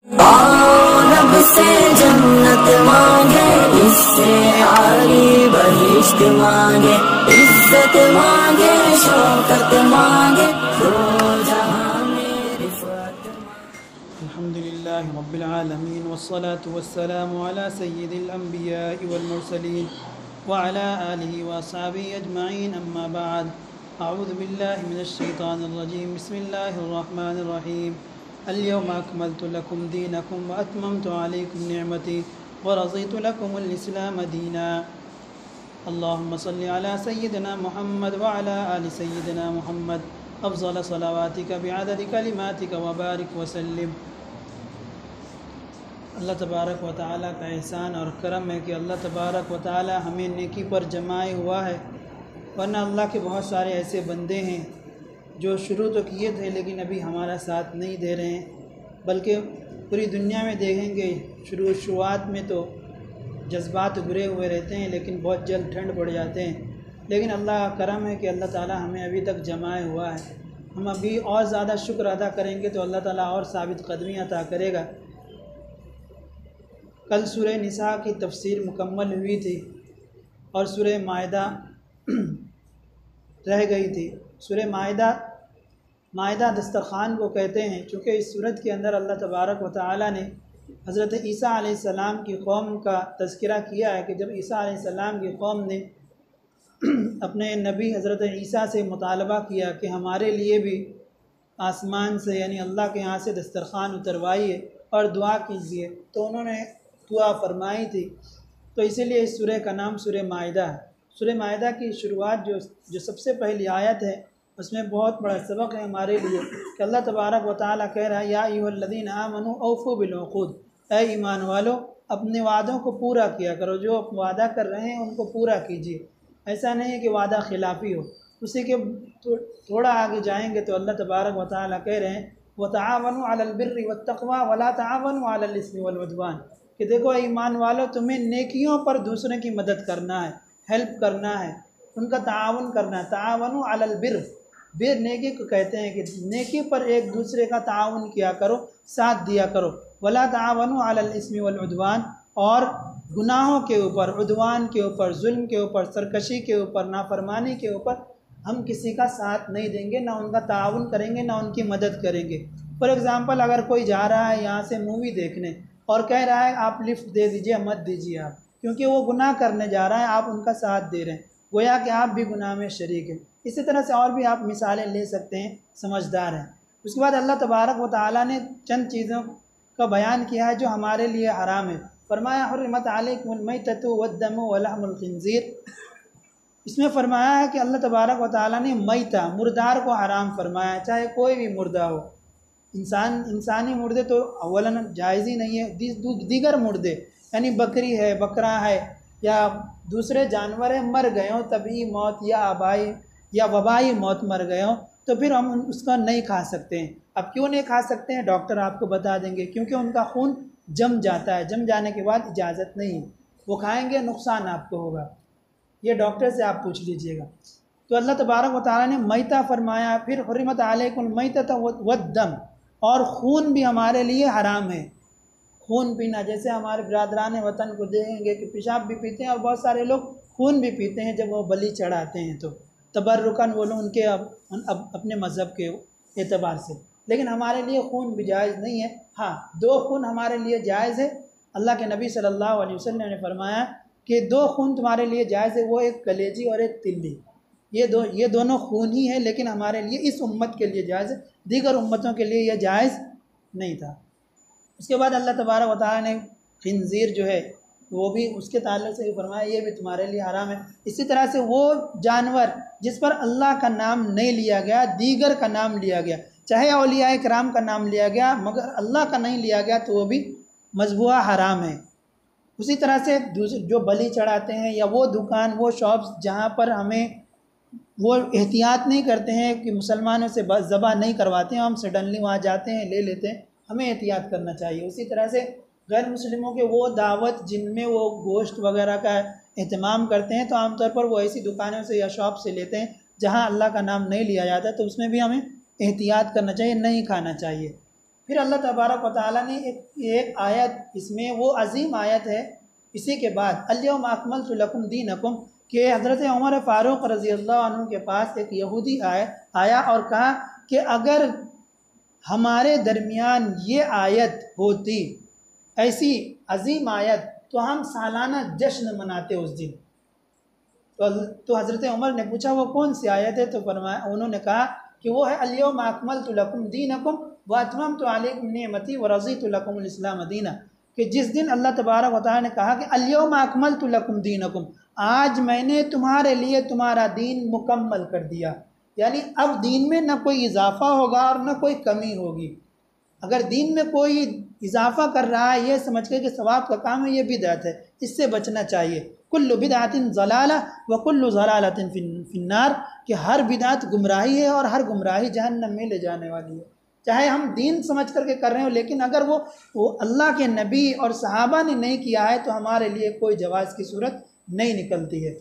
रब से जन्नत मांगे, इससे आली बहिश्त मांगे, इज्जत मांगे, शौकत मांगे, दो जहां में रिफ़त मांगे। अल्हम्दुलिल्लाहि रब्बिल आलमीन वस्सलातु वस्सलामु अला सय्यिदिल अंबियाइ वल मुरसलीन व अला आलिहि व अस्हाबिहि अजमईन, अम्मा बाद। अऊज़ु बिल्लाहि मिनश शैतानिर रजीम। बिस्मिल्लाहिर रहमानिर रहीम। अल-यौमा अकमलतु लकुम दीनकुम व अतममतु अलैकुम निअमती व रज़ीतु लकुमुल इस्लाम दीना। अल्लाहुम्मा सल्लि अला सय्यिदिना मुहम्मद व अला आलि सय्यिदिना मुहम्मद अफ़ज़ल सलावातिका बिअददि कलिमातिका व बारिक व सल्लिम। अल्लाह तबारक व तआला का एहसान और करम है कि अल्लाह तबारक व तआला हमें नेकी पर जमाए हुआ है, वरना अल्लाह के बहुत सारे ऐसे बंदे हैं जो शुरू तो किए थे लेकिन अभी हमारा साथ नहीं दे रहे हैं। बल्कि पूरी दुनिया में देखेंगे शुरुआत में तो जज्बात उभरे हुए रहते हैं, लेकिन बहुत जल्द ठंड पड़ जाते हैं। लेकिन अल्लाह का करम है कि अल्लाह ताला हमें अभी तक जमाए हुआ है। हम अभी और ज़्यादा शुक्र अदा करेंगे तो अल्लाह ताला और साबित कदमी अता करेगा। कल सूरह निसा की तफसीर मुकम्मल हुई थी और सूरह माइदा रह गई थी। सूरह माइदा दस्तरख़ान को कहते हैं, चूँकि इस सूरत के अंदर अल्लाह तबारक व तआला ने हज़रत ईसा अलैहिस्सलाम की कौम का तज़किरा किया है कि जब ईसा अलैहिस्सलाम की कौम ने अपने नबी हज़रत ईसा से मुतालबा किया कि हमारे लिए भी आसमान से यानी अल्लाह के यहाँ से दस्तरख़ान उतरवाइए और दुआ कीजिए, तो उन्होंने दुआ फरमाई थी। तो इसीलिए इस सूरह का नाम सूरह माइदा है। सूरह माइदा की शुरुआत जो सबसे पहली आयत है, उसमें बहुत बड़ा सबक है हमारे लिए कि अल्लाह तबारक व तआला कह रहा है, या अय्युहल्लज़ीना आमनू औफ़ू बिल उक़ूद, ऐ ईमान वालो अपने वादों को पूरा किया करो, जो आप वादा कर रहे हैं उनको पूरा कीजिए। ऐसा नहीं है कि वादा खिलाफ़ी हो। उसी के थोड़ा आगे जाएंगे तो अल्लाह तबारक व तआला कह रहे हैं, व तआवनु अलल बिर्रि वत्तक़वा वला तआवनु अलल इस्मि वल उद्वान, कि देखो ईमान वालों तुम्हें नेकियों पर दूसरे की मदद करना है, हेल्प करना है, उनका ताआवुन करना है। ताआवनु अलल बिर नेकी को कहते हैं कि नेकी पर एक दूसरे का ताआवुन किया करो, साथ दिया करो। वला ताआवनु अलल इस्मि वल उद्वान, और गुनाहों के ऊपर, उद्वान के ऊपर, जुल्म के ऊपर, सरकशी के ऊपर, नाफरमानी के ऊपर हम किसी का साथ नहीं देंगे, ना उनका ताआवुन करेंगे, ना उनकी मदद करेंगे। फॉर एग्ज़ाम्पल, अगर कोई जा रहा है यहाँ से मूवी देखने और कह रहा है आप लिफ्ट दे दीजिए, मत दीजिए आप, क्योंकि वो गुनाह करने जा रहा है, आप उनका साथ दे रहे हैं, गोया कि आप भी गुनाह में शरीक हैं। इसी तरह से और भी आप मिसालें ले सकते हैं, समझदार हैं। उसके बाद अल्लाह तबारक व तआला ने चंद चीज़ों का बयान किया है जो हमारे लिए हराम है। फरमाया हुर्रिमत अलैकुमुल मैततु वद्दमु व लहमुल खिंज़ीर। इसमें फरमाया है कि अल्लाह तबारक व तआला ने मैता, मुर्दार को हराम फरमाया, चाहे कोई भी मुर्दा हो। इंसानी मुर्दे तो अवलन जायज़ ही नहीं है, दीगर मुर्दे यानी बकरी है, बकरा है या दूसरे जानवर है, मर गए हों तभी मौत या आबाई या वबाई मौत मर गए हों, तो फिर हम उसका नहीं खा सकते हैं। अब क्यों नहीं खा सकते हैं, डॉक्टर आपको बता देंगे, क्योंकि उनका खून जम जाता है, जम जाने के बाद इजाज़त नहीं है, वो खाएंगे नुकसान आपको होगा, ये डॉक्टर से आप पूछ लीजिएगा। तो अल्लाह तबारक व तआला ने मैता फरमाया, फिर हुर्रिमत अलैकुमुल मैततु वद्दम, और खून भी हमारे लिए हराम है। खून पीना, जैसे हमारे बिरादरान वतन को देखेंगे कि पेशाब भी पीते हैं और बहुत सारे लोग खून भी पीते हैं जब वो बलि चढ़ाते हैं, तो तबर्रुकन वो लोग उनके अपने मज़हब के एतबार से। लेकिन हमारे लिए खून भी जायज़ नहीं है। हाँ, दो खून हमारे लिए जायज़ है। अल्लाह के नबी सल्लल्लाहु अलैहि वसल्लम ने फरमाया कि दो खून तुम्हारे लिए जायज़ है, वो एक कलेजी और एक तिल्ली, ये दोनों खून ही है, लेकिन हमारे लिए इस उम्मत के लिए जायज़ है, दीगर उम्मतों के लिए यह जायज़ नहीं था। उसके बाद अल्लाह तबारक व तआला ने खिंज़ीर जो है वो भी उसके ताल्लुक़ से फरमाया, ये भी तुम्हारे लिए हराम है। इसी तरह से वो जानवर जिस पर अल्लाह का नाम नहीं लिया गया, दीगर का नाम लिया गया, चाहे औलिया किराम का नाम लिया गया मगर अल्लाह का नहीं लिया गया, तो वो भी मज़बूहा हराम है। उसी तरह से जो बलि चढ़ाते हैं या वो दुकान, वो शॉप्स जहाँ पर हमें वो एहतियात नहीं करते हैं कि मुसलमानों से ज़बह नहीं करवाते हैं, हम सडनली वहाँ जाते हैं, ले लेते हैं, हमें एहतियात करना चाहिए। उसी तरह से गैर मुस्लिमों के वो दावत जिनमें वो गोश्त वगैरह का एहतमाम करते हैं, तो आमतौर पर वो ऐसी दुकानों से या शॉप से लेते हैं जहाँ अल्लाह का नाम नहीं लिया जाता, तो उसमें भी हमें एहतियात करना चाहिए, नहीं खाना चाहिए। फिर अल्लाह तबारक व तआला ने एक आयत, इसमें वो अजीम आयत है इसी के बाद, अल-यौमा अकमलतु लकुम दीनकुम, कि हज़रत उमर फ़ारूक रज़ी अल्लाह अन्हु के पास एक यहूदी आया और कहा कि अगर हमारे दरमियान ये आयत होती, ऐसी अजीम आयत, तो हम सालाना जश्न मनाते उस दिन। तो हज़रत उमर ने पूछा वो कौन सी आयत है? तो फरमाया, उन्होंने कहा कि वो है अल-यौमा अकमलतु लकुम दीनकुम व अतममतु अलैकुम निअमती व रज़ीतु लकुमुल इस्लाम दीना, कि जिस दिन अल्लाह तबारक व तआला ने कहा कि अल-यौमा अकमलतु लकुम दीनकुम, आज मैंने तुम्हारे लिए तुम्हारा दीन मुकम्मल कर दिया, यानी अब दीन में न कोई इजाफ़ा होगा और न कोई कमी होगी। अगर दीन में कोई इजाफ़ा कर रहा है ये समझ के कि सवाब का काम है, ये बिदअत है, इससे बचना चाहिए। कुल्लु बिदअतिन ज़लाला व कुल्लु ज़लालतिन फिन्नार, कि हर बिदअत गुमराही है और हर गुमराही जहन्नम में ले जाने वाली है। चाहे हम दीन समझ करके कर रहे हो, लेकिन अगर वो अल्लाह के नबी और सहाबा ने नहीं किया है तो हमारे लिए कोई जवाज़ की सूरत नहीं निकलती है।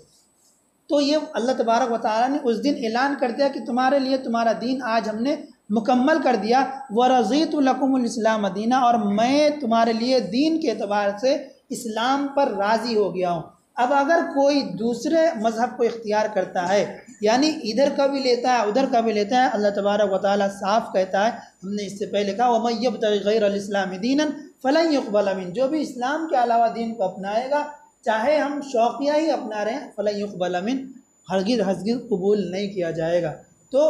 तो ये अल्लाह तबारक व तआला ने उस दिन ऐलान कर दिया कि तुम्हारे लिए तुम्हारा दीन आज हमने मुकम्मल कर दिया, व रज़ीतु लकुमुल इस्लाम दीना, और मैं तुम्हारे लिए दीन के एतबार से इस्लाम पर राज़ी हो गया हूँ। अब अगर कोई दूसरे मज़हब को इख्तियार करता है, यानी इधर का भी लेता है उधर का भी लेता है, अल्लाह तबारक व तआला साफ़ कहता है, हमने इससे पहले कहा वमन यब्तग़ि गैरल इस्लामी दीनन फलन युक़बल मिन, जो भी इस्लाम के अलावा दीन को अपनाएगा, चाहे हम शौकिया ही अपना रहे हैं, फलन युक़बल मिन, हरगिज़ कबूल नहीं किया जाएगा। तो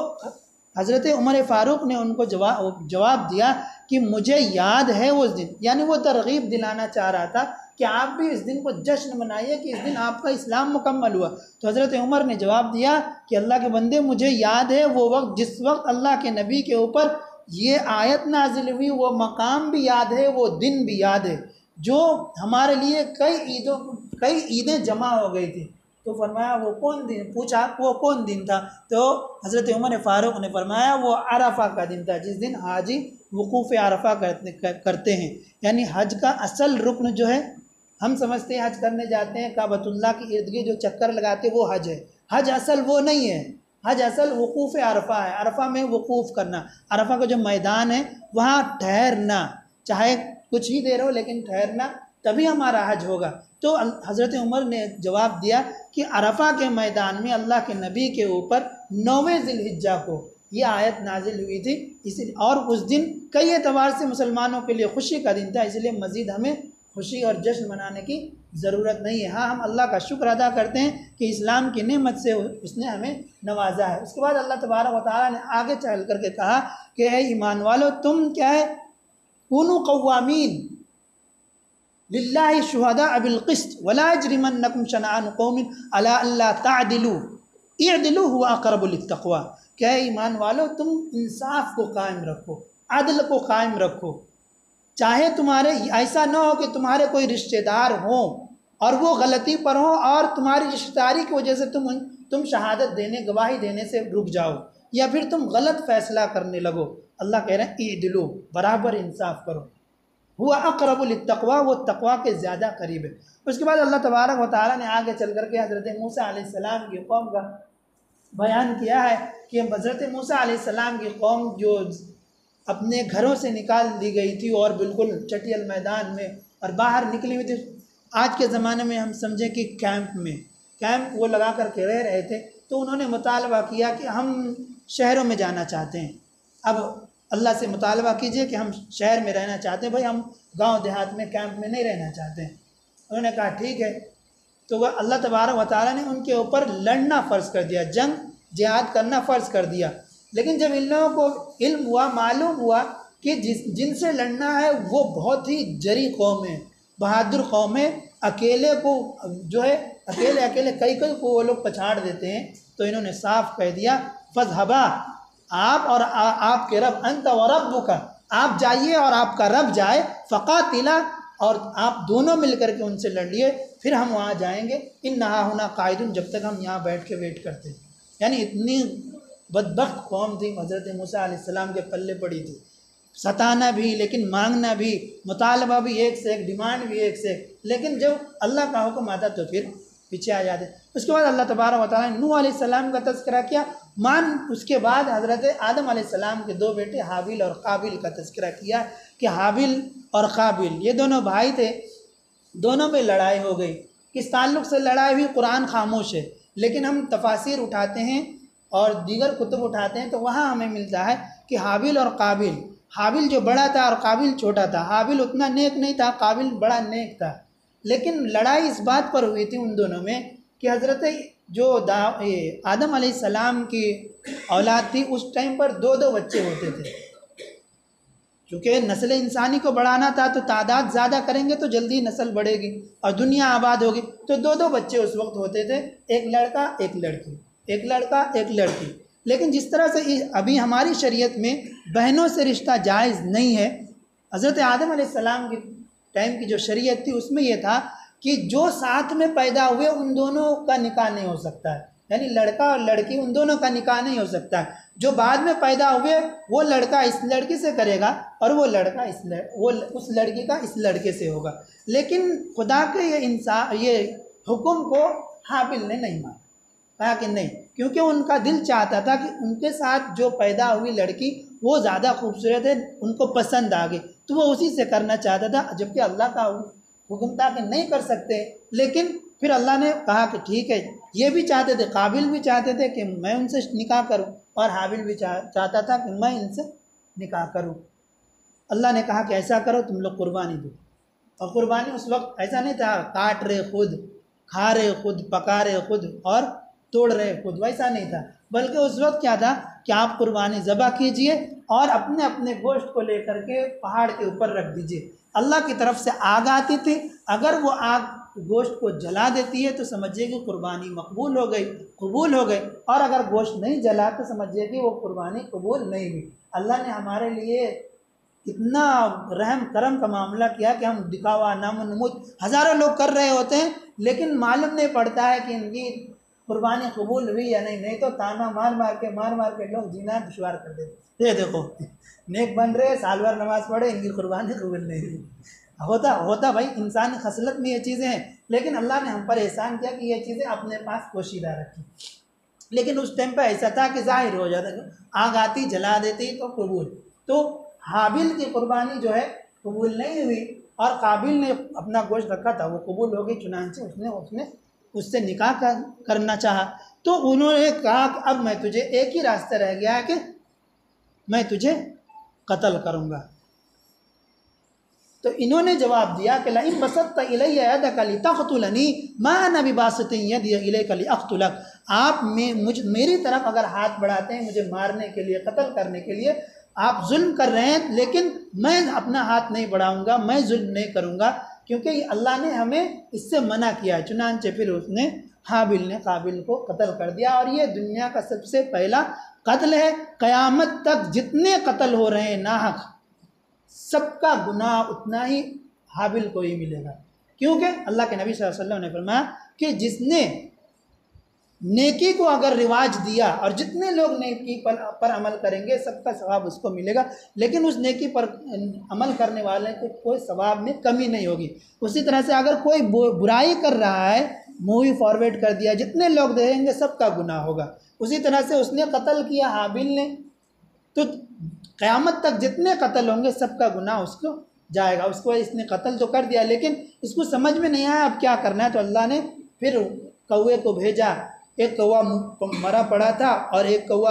हज़रत उमर फ़ारूक ने उनको जवाब दिया कि मुझे याद है उस दिन, यानी वो तरग़ीब दिलाना चाह रहा था कि आप भी इस दिन को जश्न मनाइए कि इस दिन आपका इस्लाम मुकम्मल हुआ। तो हज़रत उमर ने जवाब दिया कि अल्लाह के बंदे, मुझे याद है वो वक्त जिस वक्त अल्लाह के नबी के ऊपर ये आयत नाजिल हुई, वो मकाम भी याद है, वो दिन भी याद है, जो हमारे लिए कई ईदें जमा हो गई थी। तो फरमाया वो कौन दिन, पूछा वो कौन दिन था? तो हज़रत उमर फ़ारूक ने फरमाया वो अरफा का दिन था, जिस दिन हाजी वकूफ़ अरफा करते हैं। यानी हज का असल रुकन जो है, हम समझते हैं हज करने जाते हैं काबतुल्लाह के इर्द गिर्द जो चक्कर लगाते वो हज है, हज असल वो नहीं है। हज असल वकूफ़ अरफा है, अरफा में वकूफ़ करना, अरफा का जो मैदान है वहाँ ठहरना, चाहे कुछ ही देर हो लेकिन ठहरना, तभी हमारा हज होगा। तो हज़रत उमर ने जवाब दिया कि अरफा के मैदान में अल्लाह के नबी के ऊपर 9वें ज़िलहिज्जा को ये आयत नाजिल हुई थी, इसी और उस दिन कई एतबार से मुसलमानों के लिए खुशी का दिन था, इसलिए मज़ीद हमें खुशी और जश्न मनाने की ज़रूरत नहीं है। हाँ, हम अल्लाह का शुक्र अदा करते हैं कि इस्लाम की नेमत से उसने हमें नवाजा है। उसके बाद अल्लाह तबारक व तआला ने आगे चल करके कहा कि हे ईमान वालो, तुम क्या है, कूनू क़व्वामीन लिल्लाहि शुहदा बिल क़िस्त वला यजरिमन्नकुम शनआन क़ौमिन अला अल्ला तअदिलू इअदिलू हुवा अक़रबु लित्तक़वा। क्या है ईमान वालो, तुम इंसाफ को कायम रखो, अदल को कायम रखो। चाहे तुम्हारे ऐसा ना हो कि तुम्हारे कोई रिश्तेदार हों और वो गलती पर हों और तुम्हारी रिश्तेदारी की वजह से तुम शहादत देने, गवाही देने से रुक जाओ, या फिर तुम गलत फ़ैसला करने लगो। अल्लाह कह रहे हैं ईदिलू, बराबर इंसाफ करो, हुआ अक़रबु लित्तक़वा, वो तक़वा के ज़्यादा करीब है। उसके बाद अल्लाह तबारक व तआला ने आगे चल कर के हज़रत मूसा अलैहिस्सलाम की कौम का बयान किया है कि हज़रत मूसा अलैहिस्सलाम की कौम जो अपने घरों से निकाल दी गई थी और बिल्कुल चटियल मैदान में और बाहर निकली हुई थी। आज के ज़माने में हम समझें कि कैंप वो लगा कर के रह रहे थे, तो उन्होंने मुतालबा किया कि हम शहरों में जाना चाहते हैं। अब अल्लाह से मुतालबा कीजिए कि हम शहर में रहना चाहते हैं, भाई हम गांव देहात में कैंप में नहीं रहना चाहते हैं। उन्होंने कहा ठीक है। तो वह अल्लाह तबारक व तआला ने उनके ऊपर लड़ना फ़र्ज़ कर दिया, जंग जिहाद करना फ़र्ज़ कर दिया। लेकिन जब इन लोगों को इल्म हुआ, मालूम हुआ कि जिनसे लड़ना है वो बहुत ही जरी कौम है, बहादुर कौम है, अकेले को जो है अकेले कई को वो लोग पछाड़ देते हैं, तो इन्होंने साफ कह दिया फ़ज़हबा, आप और आपके रब, अंत व रब्बुका, आप जाइए और आपका रब जाए, फ़क़ातिला, और आप दोनों मिलकर के उनसे लड़ लिए, फिर हम वहाँ जाएंगे। इन्ना हुना कायदुन, जब तक हम यहाँ बैठ के वेट करते हैं। यानी इतनी बदबख्त कौम थी, हज़रत मूसा अलैहिस्सलाम के पल्ले पड़ी थी, सताना भी, लेकिन मांगना भी, मुतालबा भी एक से एक, डिमांड भी एक से एक, लेकिन जब अल्लाह का हुक्म आता तो फिर पीछे आ जाते। उसके बाद अल्लाह तबारक व तआला ने नूह अलैहिस्सलाम का तज़किरा किया मान उसके बाद हज़रत आदम अलैहिस्सलाम के दो बेटे हाबिल और काबिल का तज़किरा किया कि हाबिल और काबिल ये दोनों भाई थे, दोनों में लड़ाई हो गई। किस ताल्लुक़ से लड़ाई हुई कुरान खामोश है, लेकिन हम तफासिर उठाते हैं और दीगर कुतुब उठाते हैं तो वहाँ हमें मिलता है कि हाबिल और काबिल, हाबिल जो बड़ा था और काबिल छोटा था। हाबिल उतना नेक नहीं था, काबिल बड़ा नेक था, लेकिन लड़ाई इस बात पर हुई थी उन दोनों में कि हज़रत जो आदम अलैहिस्सलाम की औलाद थी उस टाइम पर दो दो बच्चे होते थे। चूँकि नस्ल इंसानी को बढ़ाना था तो तादाद ज़्यादा करेंगे तो जल्दी नस्ल बढ़ेगी और दुनिया आबाद होगी, तो दो दो बच्चे उस वक्त होते थे, एक लड़का एक लड़की, एक लड़का एक लड़की। लेकिन जिस तरह से अभी हमारी शरीयत में बहनों से रिश्ता जायज़ नहीं है, हज़रत आदम अलैहिस्सलाम की टाइम की जो शरीयत थी उसमें यह था कि जो साथ में पैदा हुए उन दोनों का निकाह नहीं हो सकता है, यानी लड़का और लड़की उन दोनों का निकाह नहीं हो सकता है। जो बाद में पैदा हुए वो लड़का इस लड़की से करेगा और वो लड़का उस लड़की का इस लड़के से होगा। लेकिन खुदा के ये हुक्म को हाबिल ने नहीं माना, कहा कि नहीं, क्योंकि उनका दिल चाहता था कि उनके साथ जो पैदा हुई लड़की वो ज़्यादा खूबसूरत है, उनको पसंद आ गई तो वो उसी से करना चाहता था, जबकि अल्लाह का हुक्म था कि नहीं कर सकते। लेकिन फिर अल्लाह ने कहा कि ठीक है, ये भी चाहते थे, काबिल भी चाहते थे कि मैं उनसे निकाह करूं और हाबिल भी चाहता था कि मैं इनसे निकाह करूं। अल्लाह ने कहा कि ऐसा करो, तुम लोग कुर्बानी दो। और कुर्बानी उस वक्त ऐसा नहीं था काट रहे खुद, खा रहे खुद, पका रहे खुद और तोड़ रहे खुद, वैसा नहीं था, बल्कि उस वक्त क्या था कि आप कुर्बानी ज़बह कीजिए और अपने अपने गोश्त को लेकर के पहाड़ के ऊपर रख दीजिए। अल्लाह की तरफ से आग आती थी, अगर वो आग गोश्त को जला देती है तो समझिए कि कुर्बानी मकबूल हो गई, कबूल हो गई, और अगर गोश्त नहीं जला तो समझिए कि वो कुर्बानी कबूल नहीं हुई। अल्लाह ने हमारे लिए इतना रहम करम का मामला किया कि हम दिखावा नाम नमूद हज़ारों लोग कर रहे होते हैं, लेकिन मालूम नहीं पड़ता है कि इनकी कुर्बानी कबूल हुई या नहीं। नहीं तो ताना मार मार के लोग जीना दुश्वार कर देते। ये देखो नेक बन रहे, साल भर नमाज पढ़े, इनकी कुर्बानी कबूल नहीं हुई। होता भाई, इंसान खसलत में ये चीज़ें हैं, लेकिन अल्लाह ने हम पर एहसान किया कि ये चीज़ें अपने पास पोशीदा रखी। लेकिन उस टाइम पर ऐसा था कि जाहिर हो जाता, आग आती जला देती तो कबूल। तो हाबिल की कुर्बानी जो है कबूल नहीं हुई और काबिल ने अपना गोश्त रखा था वो कबूल हो गई, चुनांचे उसने उससे निकाह करना चाहा। तो उन्होंने कहा कि अब मैं तुझे, एक ही रास्ता रह गया है कि मैं तुझे कत्ल करूँगा। तो इन्होंने जवाब दिया कि लइन बसत्त इलैया यदक लितक़्तुलनी मा अना बिबासितिन यदी इलैका लिअक़्तुलक, आप मेरी तरफ अगर हाथ बढ़ाते हैं मुझे मारने के लिए, कत्ल करने के लिए, आप जुल्म कर रहे हैं, लेकिन मैं अपना हाथ नहीं बढ़ाऊंगा, मैं जुल्म नहीं करूंगा, क्योंकि अल्लाह ने हमें इससे मना किया है। चुनांचे फिर उसने हाबिल ने काबिल को कत्ल कर दिया, और ये दुनिया का सबसे पहला कत्ल है। क़यामत तक जितने कत्ल हो रहे हैं नाहक, सबका गुनाह उतना ही हाबिल को ही मिलेगा, क्योंकि अल्लाह के नबी सल्लल्लाहु अलैहि वसल्लम ने फरमाया कि जिसने नेकी को अगर रिवाज दिया और जितने लोग नेकी पर अमल करेंगे सबका सवाब उसको मिलेगा, लेकिन उस नेकी पर अमल करने वाले को कोई सवाब में कमी नहीं होगी। उसी तरह से अगर कोई बुराई कर रहा है, मूवी फॉरवर्ड कर दिया, जितने लोग देखेंगे सबका गुनाह होगा। उसी तरह से उसने कत्ल किया हाबिल ने, तो क़यामत तक जितने कत्ल होंगे सबका गुनाह उसको जाएगा। उसको इसने कत्ल तो कर दिया, लेकिन इसको समझ में नहीं आया अब क्या करना है, तो अल्लाह ने फिर कौवे को भेजा। एक कौवा मरा पड़ा था और एक कौवा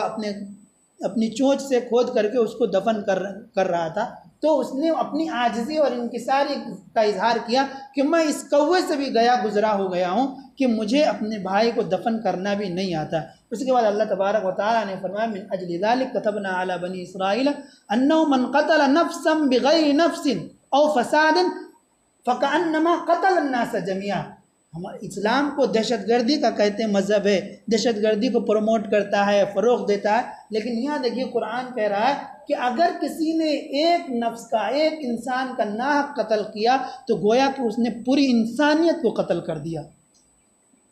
अपनी चोंच से खोद करके उसको दफन कर रहा था। तो उसने अपनी आजिज़ी और इंकिसारी का इजहार किया कि मैं इस कौवे से भी गुज़रा हो गया हूँ कि मुझे अपने भाई को दफन करना भी नहीं आता। उसके बाद अल्लाह तबारक व तआला ने फरमाया मिन अजलि ज़ालिक कतबना अला बनी इसराईल अन्नहु मन क़तल नफ्सन बिग़ैरि नफ्सिन औ फ़सादिन फ़कअन्नमा क़तल अन्नास जमीआ। हमारे इस्लाम को दहशतगर्दी का कहते हैं मज़हब है, दहशतगर्दी को प्रमोट करता है, फ़रोग़ देता है, लेकिन यहाँ देखिए कुरान कह रहा है कि अगर किसी ने एक नफ्स का, एक इंसान का नाहक कत्ल किया तो गोया कि उसने पूरी इंसानियत को कत्ल कर दिया,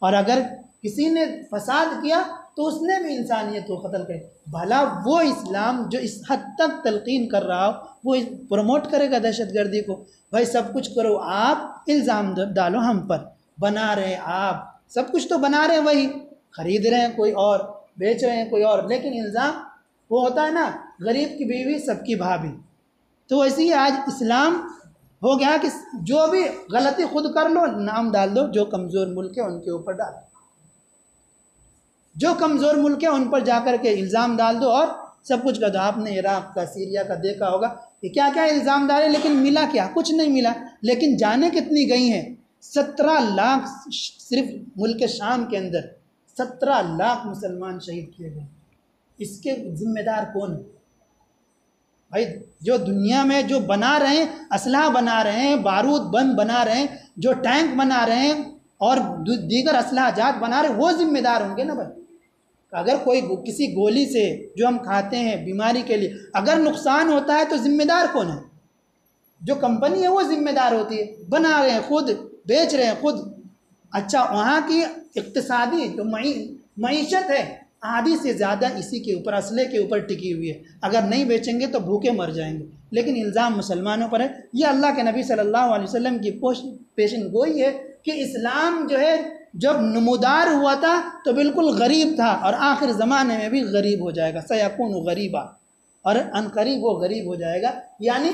और अगर किसी ने फसाद किया तो उसने भी इंसानियत को कत्ल कर। भला वो इस्लाम जो इस हद तक तलकीन कर रहा हो वो प्रमोट करेगा दहशतगर्दी को? भाई सब कुछ करो आप, इल्ज़ाम डालो हम पर, बना रहे आप, सब कुछ तो बना रहे हैं, वही ख़रीद रहे हैं कोई और, बेच रहे हैं कोई और, लेकिन इल्ज़ाम वो होता है ना, गरीब की बीवी सबकी भाभी। तो वैसे ही आज इस्लाम हो गया कि जो भी गलती खुद कर लो नाम डाल दो, जो कमज़ोर मुल्क है उनके ऊपर डाल दो, जो कमज़ोर मुल्क है उन पर जाकर के इल्ज़ाम डाल दो और सब कुछ कर दो। आपने इराक़ का, सीरिया का देखा होगा कि क्या क्या इल्ज़ाम डाले, लेकिन मिला क्या? कुछ नहीं मिला। लेकिन जाने कितनी गई हैं? 17 लाख सिर्फ मुल्क शाम के अंदर 17 लाख मुसलमान शहीद किए गए। इसके ज़िम्मेदार कौन है भाई? जो दुनिया में जो बना रहे हैं, असलहा बना रहे हैं, बारूद बम बना रहे हैं, जो टैंक बना रहे हैं और दीगर असलहा जात बना रहे हैं, वो ज़िम्मेदार होंगे ना भाई। अगर कोई किसी गोली से जो हम खाते हैं बीमारी के लिए अगर नुकसान होता है तो ज़िम्मेदार कौन है? जो कंपनी है वो ज़िम्मेदार होती है। बना रहे हैं खुद, बेच रहे हैं खुद। अच्छा, वहाँ की इक्तिसादी जो मईशत है आधी से ज़्यादा इसी के ऊपर, असले के ऊपर टिकी हुई है। अगर नहीं बेचेंगे तो भूखे मर जाएंगे। लेकिन इल्ज़ाम मुसलमानों पर है। ये अल्लाह के नबी सल्लल्लाहु अलैहि वसल्लम की पेशन गोई है कि इस्लाम जो है जब नमूदार हुआ था तो बिल्कुल गरीब था और आखिर ज़माने में भी गरीब हो जाएगा। सयकून गरीबा, और अनकरीब वो गरीब हो जाएगा, यानी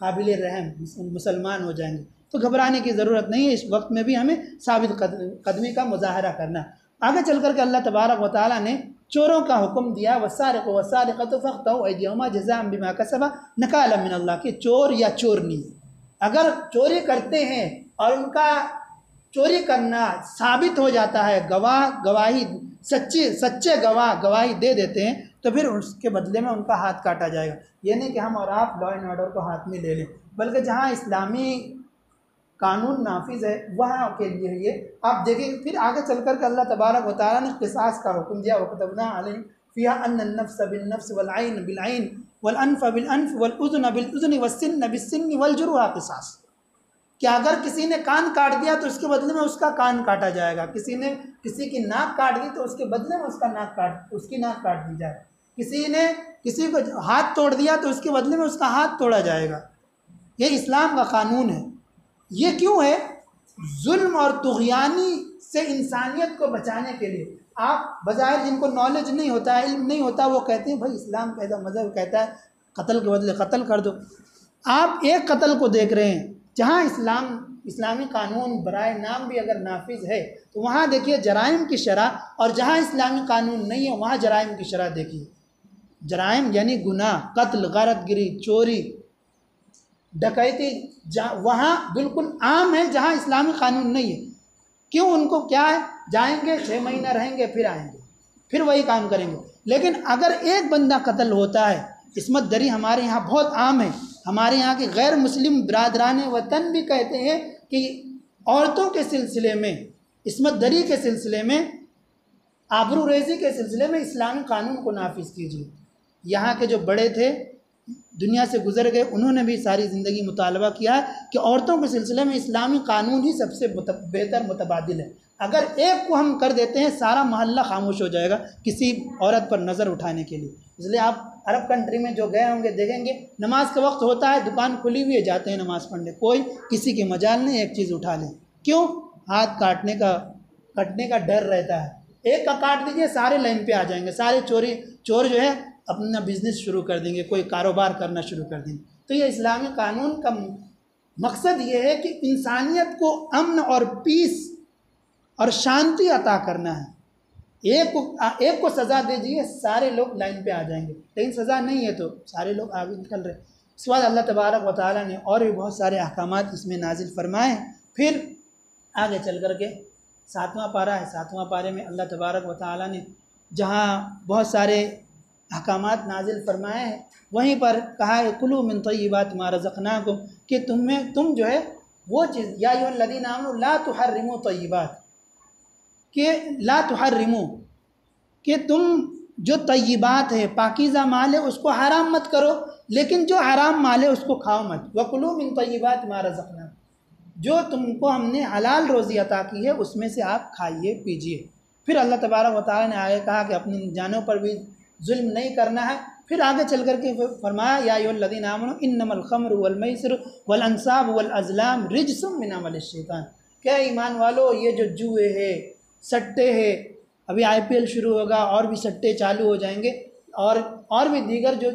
काबिल रहम मुसलमान हो जाएंगे। तो घबराने की ज़रूरत नहीं है। इस वक्त में भी हमें साबित कदमी का मुजाहरा करना। आगे चल कर के अल्लाह तबारक व तआला ने चोरों का हुक्म दिया, वसारिक़ु वसारिक़तु फ़क़्तऊ अयदियहुमा जज़ाअन बिमा कसबा नकालन मिनल्लाह, कि चोर या चोरनी अगर चोरी करते हैं और उनका चोरी करना साबित हो जाता है, गवाही सच्चे गवाह गवाही दे देते हैं, तो फिर उसके बदले में उनका हाथ काटा जाएगा। ये नहीं कि हम और आप लॉ एंड ऑर्डर को हाथ में ले लें, बल्कि जहाँ इस्लामी कानून नाफिज है वहाँ के लिए ये आप देखिए। फिर आगे चल कर के अल्लाह तबारक व तआला ने क़िसास का हुक्म दिया। वकतबना अलैहिम फ़ीहा अन्न नफ्स बिन्नफ्स वल ऐन बिल ऐन वल अनफ़ बिल अनफ़ वल उज़्न बिल उज़्न वस्सिन्न बिस्सिन्न वल जुरूह क़िसास, कि अगर किसी ने कान काट दिया तो उसके बदले में उसका कान काटा जाएगा। किसी ने किसी की नाक काट दी तो उसके बदले में उसकी नाक काट दी जाए। किसी ने किसी को हाथ तोड़ दिया तो उसके बदले में उसका हाथ तोड़ा जाएगा। ये इस्लाम का कानून है। ये क्यों है? जुल्म और तुग़यानी से इंसानियत को बचाने के लिए। आप बाज़ाहिर जिनको नॉलेज नहीं होता है, इल्म नहीं होता, वो कहते हैं भाई इस्लाम कहता, मज़हब कहता है कत्ल के बदले कत्ल कर दो। आप एक कत्ल को देख रहे हैं जहाँ इस्लामी कानून बराए नाम भी अगर नाफिज है तो वहाँ देखिए जराइम की शरह, और जहाँ इस्लामी कानून नहीं है वहाँ जराइम की शरह देखिए। जराइम यानी गुनाह, कत्ल, गारतगिरी, चोरी, डकैती वहाँ बिल्कुल आम है जहाँ इस्लामी कानून नहीं है। क्यों? उनको क्या है, जाएंगे 6 महीना रहेंगे फिर आएंगे, फिर वही काम करेंगे। लेकिन अगर एक बंदा कत्ल होता है, इस्मत दरी हमारे यहाँ बहुत आम है। हमारे यहाँ के गैर मुस्लिम बरादरान वतन भी कहते हैं कि औरतों के सिलसिले में, इस्मत दरी के सिलसिले में, आबरू रेज़ी के सिलसिले में इस्लामी कानून को नाफिज कीजिए। यहाँ के जो बड़े थे दुनिया से गुजर गए, उन्होंने भी सारी ज़िंदगी मुतालबा किया है कि औरतों के सिलसिले में इस्लामी कानून ही सबसे बेहतर मुतबादिल है। अगर एक को हम कर देते हैं सारा मोहल्ला खामोश हो जाएगा किसी औरत पर नज़र उठाने के लिए। इसलिए आप अरब कंट्री में जो गए होंगे देखेंगे, नमाज का वक्त होता है, दुकान खुली हुई है, जाते हैं नमाज़ पढ़ने, कोई किसी की मजाल नहीं एक चीज़ उठा लें। क्यों? हाथ कटने का डर रहता है। एक का काट दीजिए सारे लाइन पे आ जाएंगे, सारे चोर जो है अपना बिजनेस शुरू कर देंगे, कोई कारोबार करना शुरू कर देंगे। तो ये इस्लामी कानून का मकसद ये है कि इंसानियत को अमन और पीस और शांति अता करना है। एक को सज़ा दीजिए सारे लोग लाइन पे आ जाएंगे, लेकिन सज़ा नहीं है तो सारे लोग आगे निकल रहे। इसके बाद अल्लाह तबारक व तआला ने और भी बहुत सारे अहकामात इसमें नाजिल फरमाए। फिर आगे चल कर के 7वां पारा है। 7वां पारे में अल्लाह तबारक व तआला ने जहाँ बहुत सारे अहकामात नाजिल फरमाए हैं, वहीं पर कहा है कुलू मिन तय्यिबाति मा रज़क़नाकुम, कि तुम जो है वो चीज़, या अय्युहल्लज़ीना आमनू ला तुहर्रिमू तय्यिबात, कि ला तुहर्रिमू, कि तुम जो तय्यिबात है, पाकीज़ा माल है, उसको हराम मत करो, लेकिन जो हराम माल है उसको खाओ मत। वकुलू मिन तय्यिबाति मा रज़क़नाकुम, जो तुमको हमने हलाल रोज़ी अता की है उसमें से आप खाइए पीजिए। फिर अल्लाह तबारक व तआला ने आगे कहा कि अपनी जानों पर भी जुल्म नहीं करना है। फिर आगे चल कर के फरमाया या अय्युहल्लज़ीना आमनू इन्नमल खम्रु वल मैसिरु वल अंसाब वल अज़लाम रिज्सुम मिन अमलिश शैतान, क्या ईमान वालो ये जो जुए है, सट्टे है अभी IPL शुरू होगा और भी सट्टे चालू हो जाएंगे, और भी दीगर जो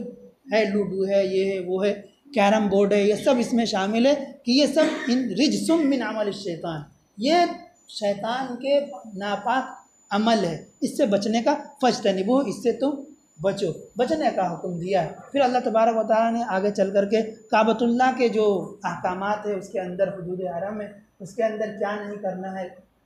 है, लूडो है, ये है, वो है, कैरम बोर्ड है, ये सब इसमें शामिल है कि ये सब इन रिजसुम मिन अमल शैतान, ये शैतान के नापाक अमल है, इससे बचने का फज्तनिबू, इससे तुम बचो, बचने का हुक्म दिया है। फिर अल्लाह तबारक व तआला ने आगे चल करके काबतुल्लाह के जो अहकामात है उसके अंदर, हुदूद हरम है उसके अंदर क्या नहीं करना है,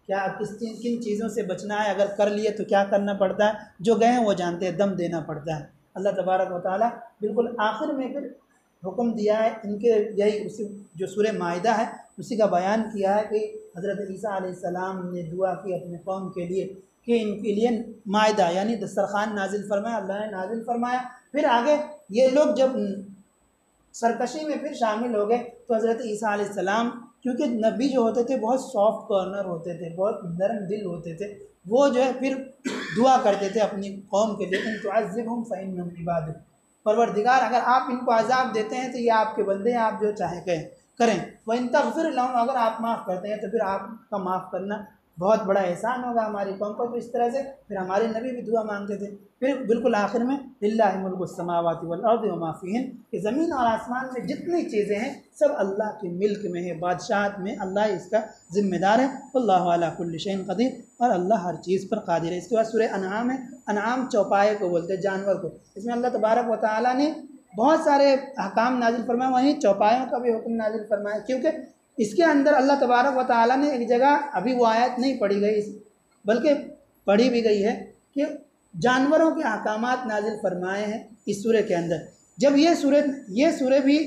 क्या किन चीज़ों से बचना है, अगर कर लिए तो क्या करना पड़ता है, जो गए हैं वो जानते हैं, दम देना पड़ता है। अल्लाह तबारक व तआला बिल्कुल आखिर में फिर हुक्म दिया है इनके, यही उसी जो सूरह माइदा है उसी का बयान किया है कि हज़रत ईसा अलैहिस्सलाम ने दुआ की अपने कौम के लिए कि इनके लिए माइदा यानी दस्तरखान नाजिल फरमाया, अल्लाह ने नाजिल फरमाया। फिर आगे ये लोग जब सरकशी में फिर शामिल हो गए तो हज़रत ईसा अलैहिस्सलाम, क्योंकि नबी जो होते थे बहुत सॉफ्ट कॉर्नर होते थे, बहुत नरम दिल होते थे, वो जो है फिर दुआ करते थे अपनी कौम के लिए, इन तुअज़्ज़िबहुम फ़इन्नहुम इबादुक, परवरदिगार अगर आप इनको अज़ाब देते हैं तो ये आपके बंदे हैं, आप जो चाहे करें, व इन तग़फ़िर लहुम, अगर आप माफ़ करते हैं तो फिर आपका माफ़ करना बहुत बड़ा एहसान होगा हमारी कौम पर। तो इस तरह से फिर हमारे नबी भी दुआ मांगते थे। फिर बिल्कुल आखिर में लिल्लाहि मुल्कुस समावाति वल अर्दि व मा फ़ीहिन, कि ज़मीन और आसमान में जितनी चीज़ें हैं सब अल्लाह के मिल्क में है, बादशाहत में अल्लाह इसका ज़िम्मेदार है। वल्लाहु अला कुल्लि शैइन क़दीर, और अल्लाह हर चीज़ पर कादिर है। इसके बाद सूरह अनआम है, अनआम चौपाए को बोलते हैं, जानवर को। इसमें अल्लाह तबारक व तआला ने बहुत सारे अहकाम नाजिल फरमाए, वहीं चौपायों का भी हुक्म नाजिल फरमाया, क्योंकि इसके अंदर अल्लाह तबारक व तआला ने एक जगह, अभी वो आयत नहीं पढ़ी गई बल्कि पढ़ी भी गई है, कि जानवरों के अहकामात नाजिल फरमाए हैं इस सूरह के अंदर। जब ये सूरह भी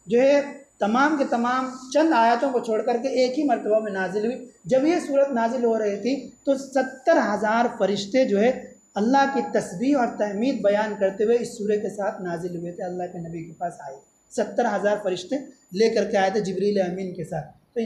जो है तमाम के तमाम चंद आयतों को छोड़ करके एक ही मरतबा में नाजिल हुई। जब ये सूरत नाजिल हो रही थी तो 70,000 फरिश्ते जो है अल्लाह की तस्बीह और तहमीद बयान करते हुए इस सूरह के साथ नाजिल हुए थे, अल्लाह के नबी के पास आए। 70,000 फरिश्ते लेकर के आए थे जिब्रील अमीन के साथ। तो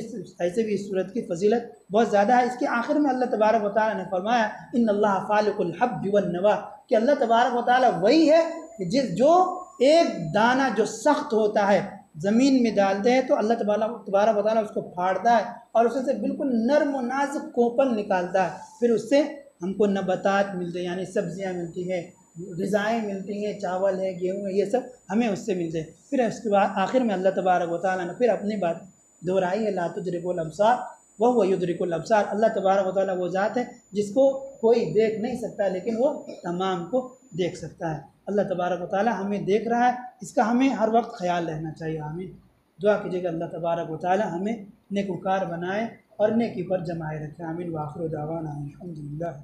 ऐसे भी इस सूरत की फजीलत बहुत ज़्यादा है। इसके आखिर में अल्लाह तबारक व तआला ने फरमाया इन्नल्लाह फालिकुल हब्बि वन नवा, कि अल्लाह तबारक व तआला वही है कि जो एक दाना जो सख्त होता है ज़मीन में डालते हैं तो अल्लाह तबारक व तआला उसको फाड़ता है और उससे बिल्कुल नर्म व नाजुक कोपल निकालता है। फिर उससे हमको नबातात मिलते हैं, यानी सब्जियाँ मिलती हैं, ग़िज़ाएँ मिलती हैं, चावल है, गेहूँ है, ये सब हमें उससे मिलते हैं। फिर उसके बाद आखिर में अल्लाह तबारक व तआला ने फिर अपनी बात दोहराई है, ला तुदरिकुल अब्सार व हुवा युदरिकुल अब्सार। अल्लाह तबारक व तआला वो ज़ात है जिसको कोई देख नहीं सकता लेकिन वो तमाम को देख सकता है। अल्लाह तबारक व तआला हमें देख रहा है, इसका हमें हर वक्त ख्याल रहना चाहिए। आमीन। दुआ कीजिएगा अल्लाह तबारक व तआला हमें नेकुकार बनाए और नेकी पर जमाए रखे। आमीन। व आखिरु दावाना अल्हम्दुलिल्लाह।